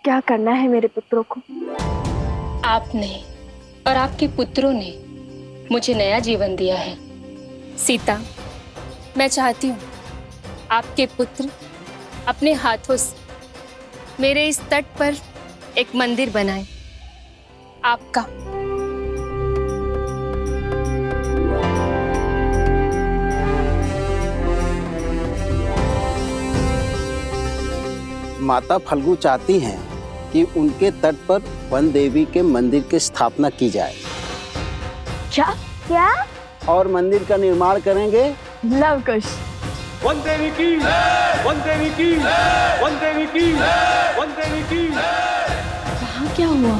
क्या करना है मेरे पुत्रों को? आपने और आपके पुत्रों ने मुझे नया जीवन दिया है। सीता, मैं चाहती हूँ आपके पुत्र अपने हाथों से मेरे इस तट पर एक मंदिर बनाएं, आपका। माता फल्गु चाहती हैं कि उनके तट पर वन देवी के मंदिर की स्थापना की जाए। क्या? और मंदिर का निर्माण करेंगे लवकुश। वन देवी की, वन देवी की, वन देवी की, वन देवी की। वहाँ क्या हुआ?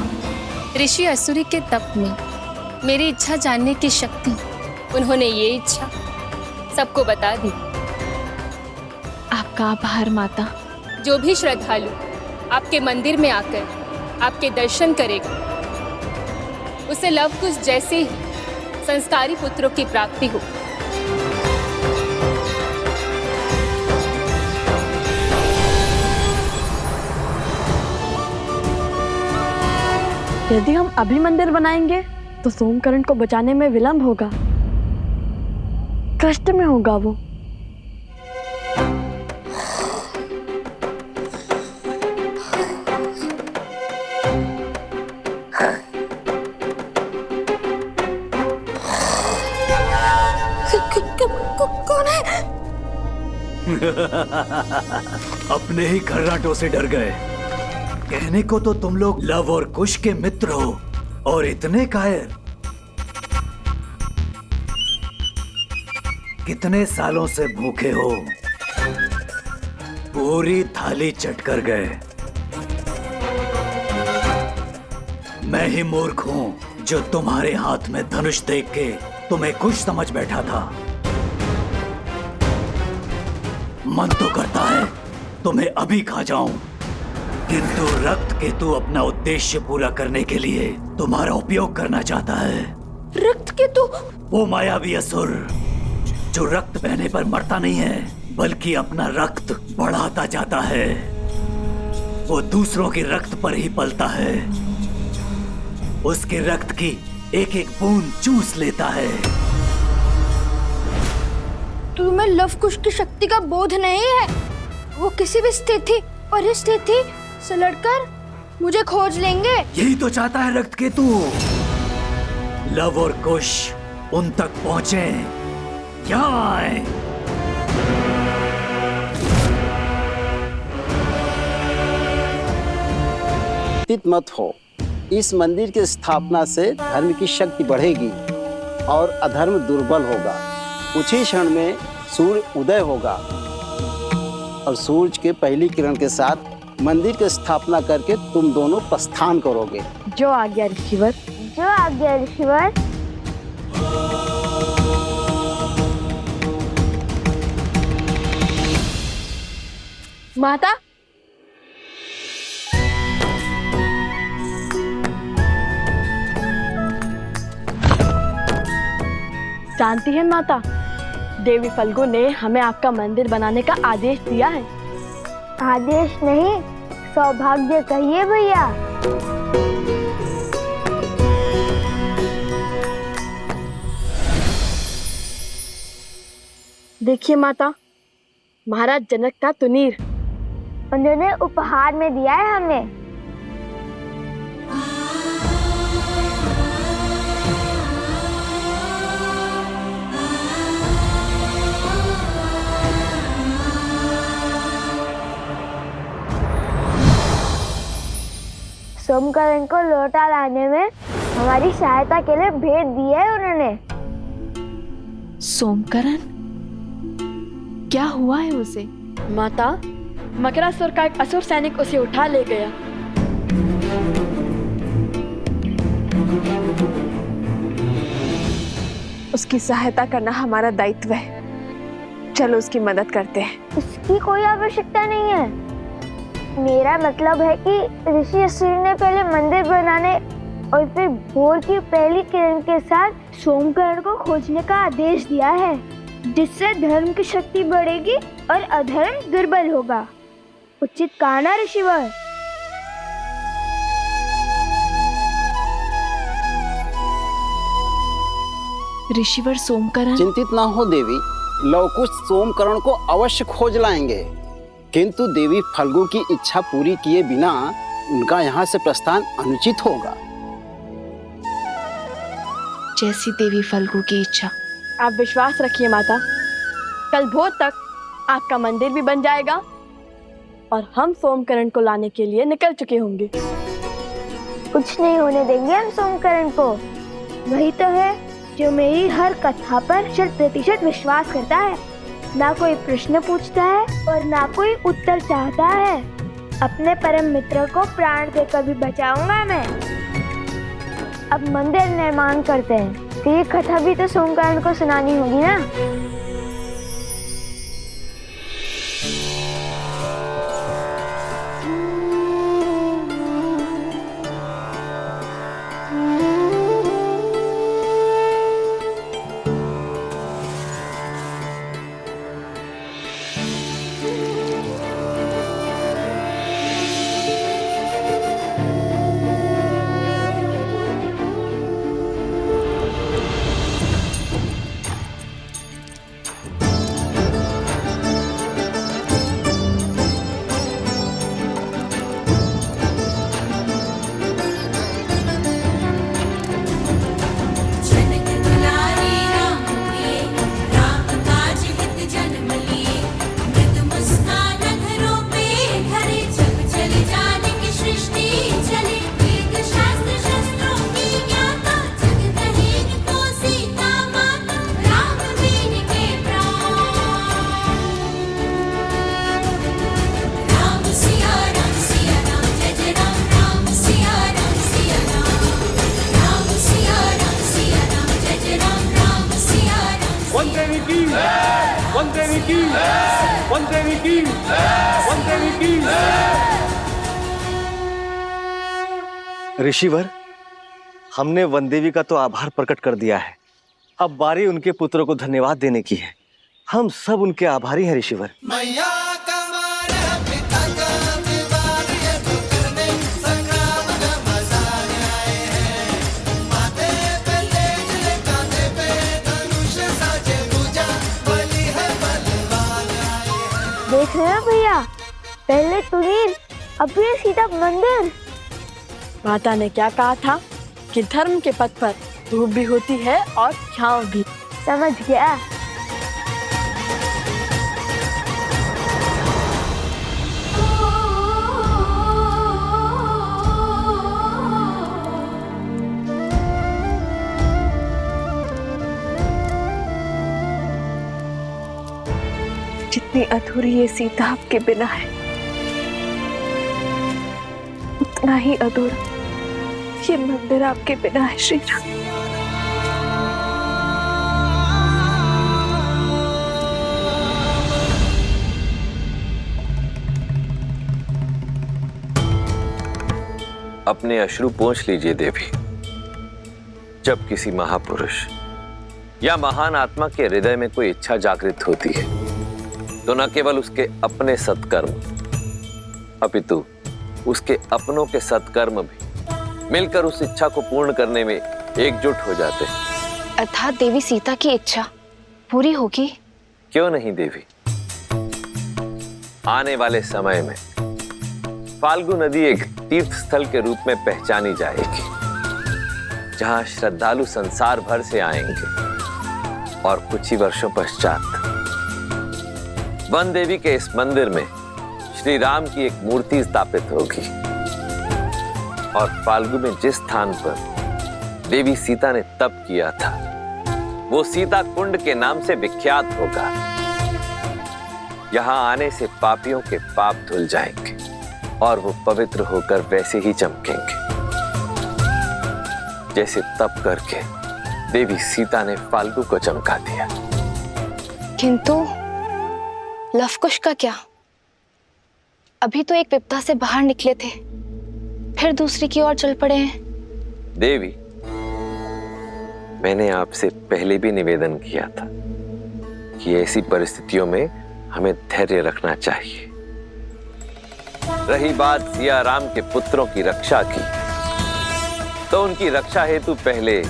ऋषि असुरी के तप में मेरी इच्छा जानने की शक्ति, उन्होंने ये इच्छा सबको बता दी। आपका आभार माता। जो भी श्रद्धालु आपके मंदिर में आकर आपके दर्शन करेगा, उसे लवकुश जैसे ही संस्कारी पुत्रों की प्राप्ति हो। यदि हम अभी मंदिर बनाएंगे तो सोमकरण को बचाने में विलंब होगा, कष्ट में होगा वो। कौन है? अपने ही खर्राटों से डर गए। कहने को तो तुम लोग लव और कुश के मित्र हो, और इतने कायर। कितने सालों से भूखे हो, पूरी थाली चट कर गए। मैं ही मूर्ख हूं जो तुम्हारे हाथ में धनुष देख के तुम्हें खुश समझ बैठा था। मन तो करता है तुम्हें अभी खा जाऊं, किंतु रक्त केतु अपना उद्देश्य पूरा करने के लिए तुम्हारा उपयोग करना चाहता है। रक्त केतु? वो मायावी असुर जो रक्त बहने पर मरता नहीं है, बल्कि अपना रक्त बढ़ाता जाता है। वो दूसरों के रक्त पर ही पलता है, उसके रक्त की एक एक बूंद चूस लेता है। तुम्हें लवकुश की शक्ति का बोध नहीं है? वो किसी भी स्थिति परिस्थिति से लड़कर मुझे खोज लेंगे। यही तो चाहता है रक्त केतु। लव और कुश उन तक पहुंचे, क्या आए। चिंतित मत हो, इस मंदिर की स्थापना से धर्म की शक्ति बढ़ेगी और अधर्म दुर्बल होगा। कुछ ही क्षण में सूर्य उदय होगा और सूरज के पहली किरण के साथ मंदिर की स्थापना करके तुम दोनों प्रस्थान करोगे। जो आज्ञा ऋषिवर। जो आज्ञा ऋषिवर। माता, जानती है माता, देवी फल्गु ने हमें आपका मंदिर बनाने का आदेश दिया है। आदेश नहीं, सौभाग्य कहिए भैया। देखिए माता, महाराज जनक का तुनीर उन्होंने उपहार में दिया है हमें। सोमकरण को लौटा लाने में हमारी सहायता के लिए भेज दिए है उन्होंने। सोमकरण? क्या हुआ है उसे? माता, मकरासुर का एक असुर सैनिक उसे उठा ले गया। उसकी सहायता करना हमारा दायित्व है। चलो उसकी मदद करते हैं। इसकी कोई आवश्यकता नहीं है। मेरा मतलब है कि ऋषि असुरी ने पहले मंदिर बनाने और फिर भोर की पहली किरण के साथ सोमकरण को खोजने का आदेश दिया है, जिससे धर्म की शक्ति बढ़ेगी और अधर्म दुर्बल होगा। उचित कहा ना ऋषिवर? ऋषिवर सोमकरण। चिंतित ना हो देवी, लवकुश सोमकरण को अवश्य खोज लाएंगे, किंतु देवी फल्गु की इच्छा पूरी किए बिना उनका यहाँ से प्रस्थान अनुचित होगा। जैसी देवी फल्गु की इच्छा। आप विश्वास रखिए माता, कल भोर तक आपका मंदिर भी बन जाएगा और हम सोमकरण को लाने के लिए निकल चुके होंगे। कुछ नहीं होने देंगे हम सोमकरण को। वही तो है जो मेरी हर कथा पर 100% विश्वास करता है। ना कोई प्रश्न पूछता है और ना कोई उत्तर चाहता है। अपने परम मित्र को प्राण देकर भी बचाऊंगा मैं। अब मंदिर निर्माण करते हैं, तो ये कथा भी तो सोमकरण को सुनानी होगी ना। ऋषिवर, हमने वनदेवी का तो आभार प्रकट कर दिया है, अब बारी उनके पुत्रों को धन्यवाद देने की है। हम सब उनके आभारी हैं ऋषिवर। देख रहे हो भैया, पहले तुनीर, अब ये सीता मंदिर। माता ने क्या कहा था कि धर्म के पथ पर धूप भी होती है और छांव भी। समझ गया। जितनी अधूरी ये सीता आपके बिना है, उतना ही अधूरा ये मंदिर आपके बिना है श्री राम। अपने अश्रु पोंछ लीजिए देवी। जब किसी महापुरुष या महान आत्मा के हृदय में कोई इच्छा जागृत होती है तो न केवल उसके अपने सत्कर्म अपितु उसके अपनों के सत्कर्म भी मिलकर उस इच्छा को पूर्ण करने में एकजुट हो जाते हैं। अर्थात देवी सीता की इच्छा पूरी होगी? क्यों नहीं देवी, आने वाले समय में फाल्गु नदी एक तीर्थ स्थल के रूप में पहचानी जाएगी, जहां श्रद्धालु संसार भर से आएंगे और कुछ ही वर्षों पश्चात वन देवी के इस मंदिर में श्री राम की एक मूर्ति स्थापित होगी और फाल्गु में जिस स्थान पर देवी सीता ने तप किया था वो सीता कुंड के नाम से विख्यात होगा। यहां आने से पापियों के पाप धुल जाएंगे और वो पवित्र होकर वैसे ही चमकेंगे जैसे तप करके देवी सीता ने फाल्गु को चमका दिया। किंतु लवकुश का क्या? अभी तो एक विपदा से बाहर निकले थे, फिर दूसरी की ओर चल पड़े हैं। देवी, मैंने आपसे पहले भी निवेदन किया था कि ऐसी परिस्थितियों में हमें धैर्य रखना चाहिए। रही बात सिया राम के पुत्रों की रक्षा की, तो उनकी रक्षा हेतु पहले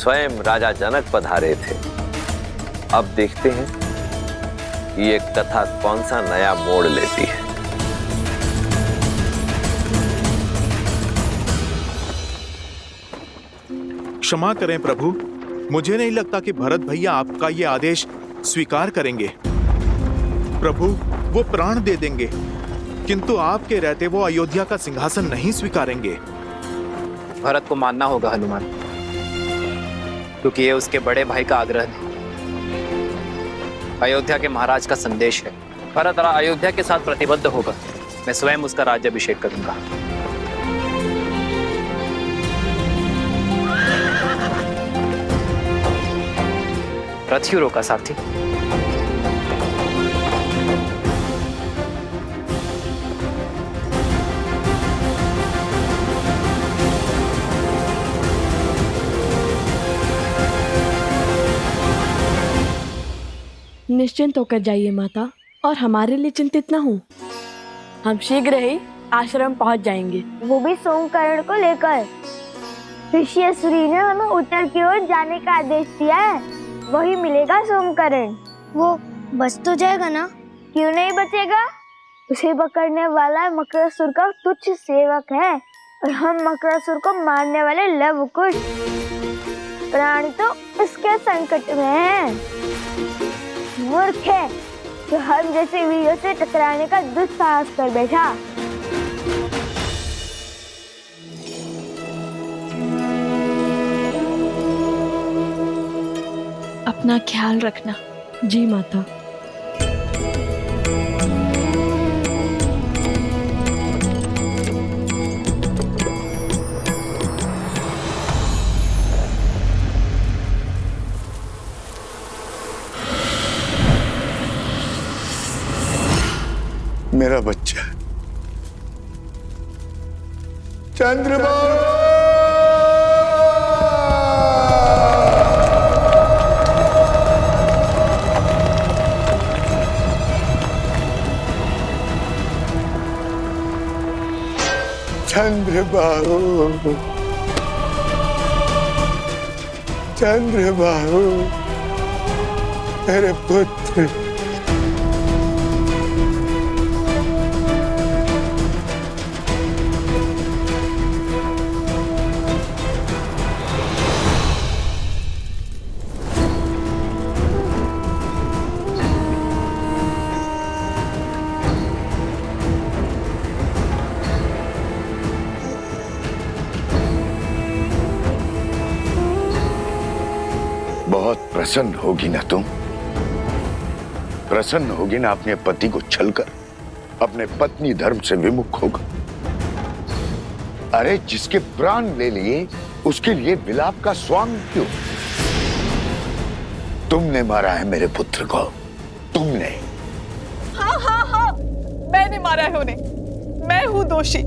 स्वयं राजा जनक पधारे थे। अब देखते हैं कि ये कथा कौन सा नया मोड़ लेती है। क्षमा करें प्रभु, मुझे नहीं लगता कि भरत भैया आपका ये आदेश स्वीकार करेंगे। प्रभु, वो प्राण दे देंगे, किंतु आपके रहते वो अयोध्या का सिंहासन नहीं स्वीकारेंगे। भरत को मानना होगा हनुमान, क्योंकि ये उसके बड़े भाई का आग्रह है। अयोध्या के महाराज का संदेश है। भरत अयोध्या के साथ प्रतिबद्ध होगा। मैं स्वयं उसका राज्याभिषेक करूंगा। रथ क्यों रोका सारथी? निश्चिंत होकर जाइए माता, और हमारे लिए चिंतित न हो। हम शीघ्र ही आश्रम पहुंच जाएंगे। वो भी सोमकर्ण को लेकर। ऋषि असुरी ने हमें उत्तर की ओर जाने का आदेश दिया है, वही मिलेगा सोमकर्ण। वो बच तो जाएगा ना? क्यों नहीं बचेगा? उसे पकड़ने वाला मकरासुर का तुच्छ सेवक है, और हम मकरासुर को मारने वाले लवकुश प्राणी तो इसके संकट में हैं। मूर्ख है जो हम जैसे वीरों से टकराने का दुस्साहस कर बैठा। अपना ख्याल रखना। जी माता। मेरा बच्चा चंद्रबाबू, चंद्रबाबू, चंद्रबाबू, मेरे पुत्र। बहुत प्रसन्न होगी ना तुम? प्रसन्न होगी ना अपने पति को छलकर अपने पत्नी धर्म से विमुख होगा? अरे जिसके प्राण ले लिए उसके लिए विलाप का स्वांग क्यों? तुमने मारा है मेरे पुत्र को, तुमने। हाँ हाँ हाँ, मैंने मारा है उन्हें। मैं हूँ दोषी।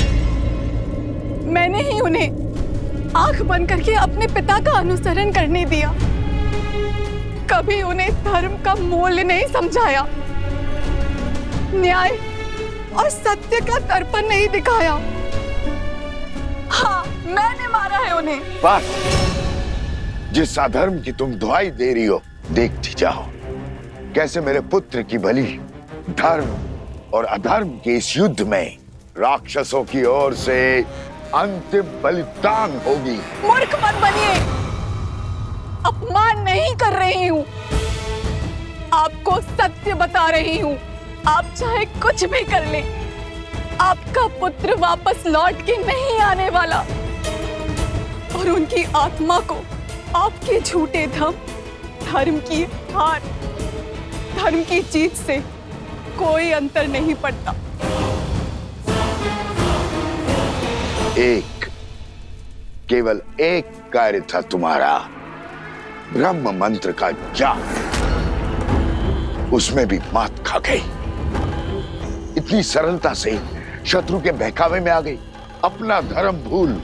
मैंने ही उन्हें आंख बंद करके अपने पिता का अनुसरण करने दिया। कभी उन्हें धर्म का मूल्य नहीं समझाया, न्याय और सत्य का दर्पण नहीं दिखाया। हाँ, मैंने मारा है उन्हें। बस, जिस अधर्म की तुम दुहाई दे रही हो, देखती जाओ कैसे मेरे पुत्र की बलि धर्म और अधर्म के इस युद्ध में राक्षसों की ओर से अंतिम बलिदान होगी। मूर्ख मत बनिए, अपमान नहीं कर रही हूँ, आपको सत्य बता रही हूँ। आप चाहे कुछ भी कर लें, आपका पुत्र वापस लौट के नहीं आने वाला, और उनकी आत्मा को आपके झूठे धर्म की हार, धर्म की जीत से कोई अंतर नहीं पड़ता। केवल एक कार्य था तुम्हारा, ब्रह्म मंत्र का जाप, उसमें भी मात खा गई। इतनी सरलता से शत्रु के बहकावे में आ गई, अपना धर्म भूल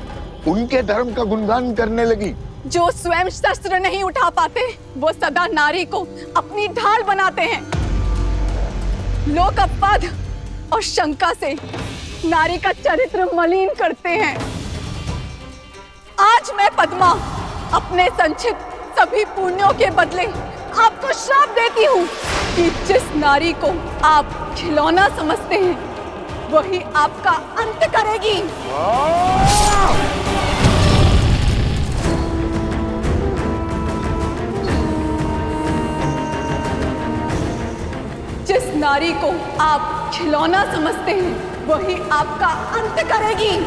उनके धर्म का गुणगान करने लगी। जो स्वयं शस्त्र नहीं उठा पाते, वो सदा नारी को अपनी ढाल बनाते हैं। लोक अपवाद और शंका से नारी का चरित्र मलिन करते हैं। आज मैं पद्मा अपने संचित सभी पुण्यों के बदले आपको श्राप देती हूँ कि जिस नारी को आप खिलौना समझते हैं वही आपका अंत करेगी। जिस नारी को आप खिलौना समझते हैं वही आपका अंत करेगी।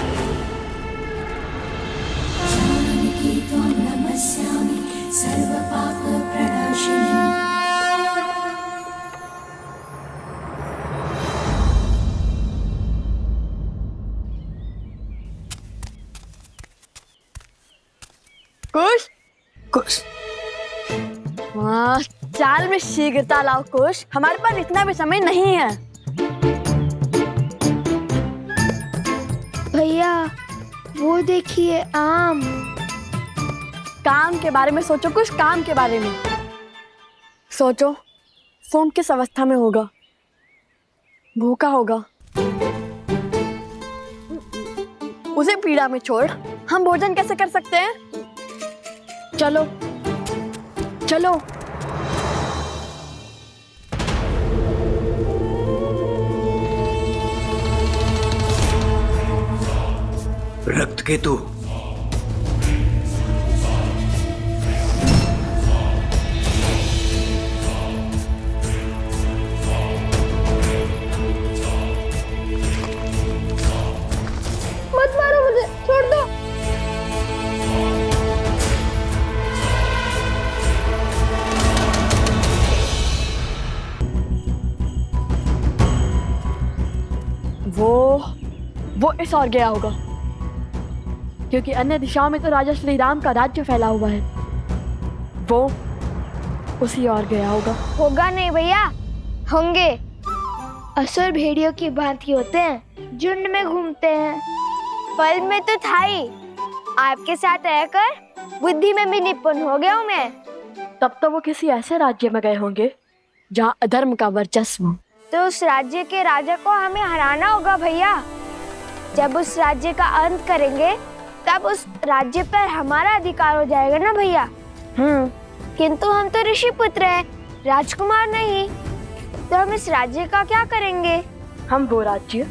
कुश कुश हाँ, चाल में शीघ्रता लाओ कुश, हमारे पास इतना भी समय नहीं है। भैया वो देखिए आम। काम के बारे में सोचो कुछ, काम के बारे में सोचो। सोम किस अवस्था में होगा? भूखा होगा। उसे पीड़ा में छोड़ हम भोजन कैसे कर सकते हैं? चलो चलो। रक्त केतु, मत मारो मुझे, छोड़ दो। वो इस ओर गया होगा, क्योंकि अन्य दिशाओं में तो राजा श्री राम का राज्य फैला हुआ है। वो उसी ओर गया होगा। होगा नहीं भैया, होंगे। असुर भेड़ियों की भांति होते हैं, झुंड में घूमते हैं। फल में तो था ही, आपके साथ रहकर बुद्धि में भी निपुण हो गया हूँ मैं। तब तो वो किसी ऐसे राज्य में गए होंगे जहाँ अधर्म का वर्चस्व हो। तो उस राज्य के राजा को हमें हराना होगा भैया। जब उस राज्य का अंत करेंगे तब उस राज्य पर हमारा अधिकार हो जाएगा ना भैया। किंतु हम तो ऋषि पुत्र हैं, राजकुमार नहीं। तो हम इस राज्य का क्या करेंगे? हम वो राज्य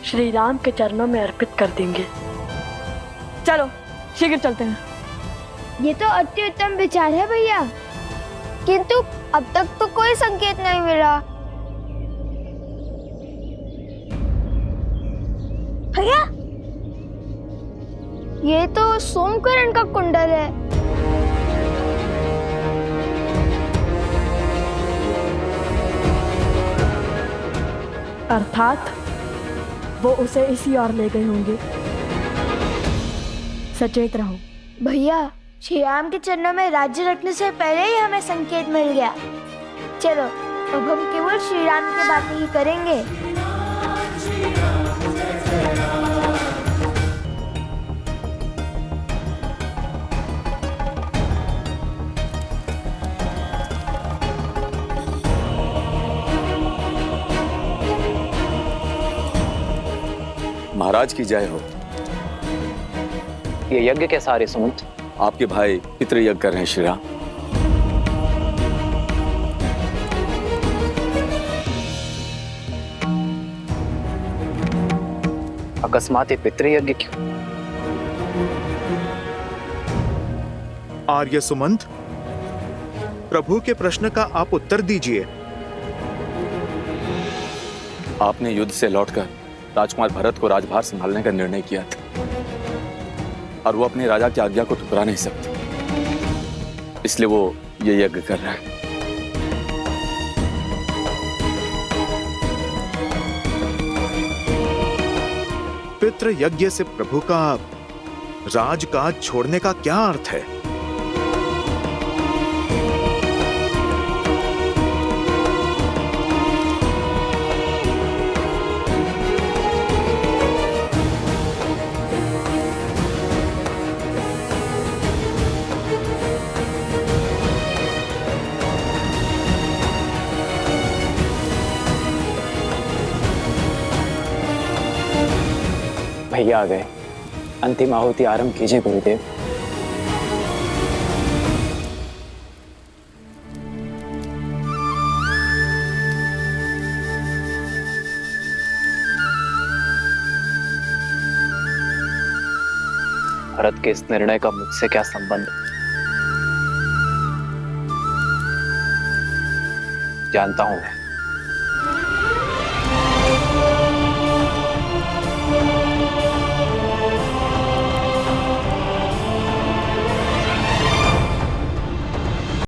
श्री राम के चरणों में अर्पित कर देंगे। चलो शीघ्र चलते हैं। ये तो अति उत्तम विचार है भैया, किंतु अब तक तो कोई संकेत नहीं मिला। भैया ये तो सोमकरण का कुंडल है। अर्थात वो उसे इसी ओर ले गए होंगे। सचेत रहो भैया, श्री राम के चरणों में राज्य रखने से पहले ही हमें संकेत मिल गया। चलो अब हम केवल श्री राम की बातें ही करेंगे। महाराज की जय हो। ये यज्ञ कैसा आ रही सुमंत? आपके भाई पितृ यज्ञ कर रहे हैं श्री राम। अकस्मात ये पितृ यज्ञ क्यों? आर्य सुमंत, प्रभु के प्रश्न का आप उत्तर दीजिए। आपने युद्ध से लौटकर राजकुमार भरत को राजभार संभालने का निर्णय किया था और वो अपने राजा की आज्ञा को ठुकरा नहीं सकते, इसलिए वो ये यज्ञ कर रहा है। पितृ यज्ञ से प्रभु का राजकाज छोड़ने का क्या अर्थ है? भैया आ गए, अंतिम आहुति आरंभ कीजिए गुरुदेव। भरत के इस निर्णय का मुझसे क्या संबंध? जानता हूं मैं,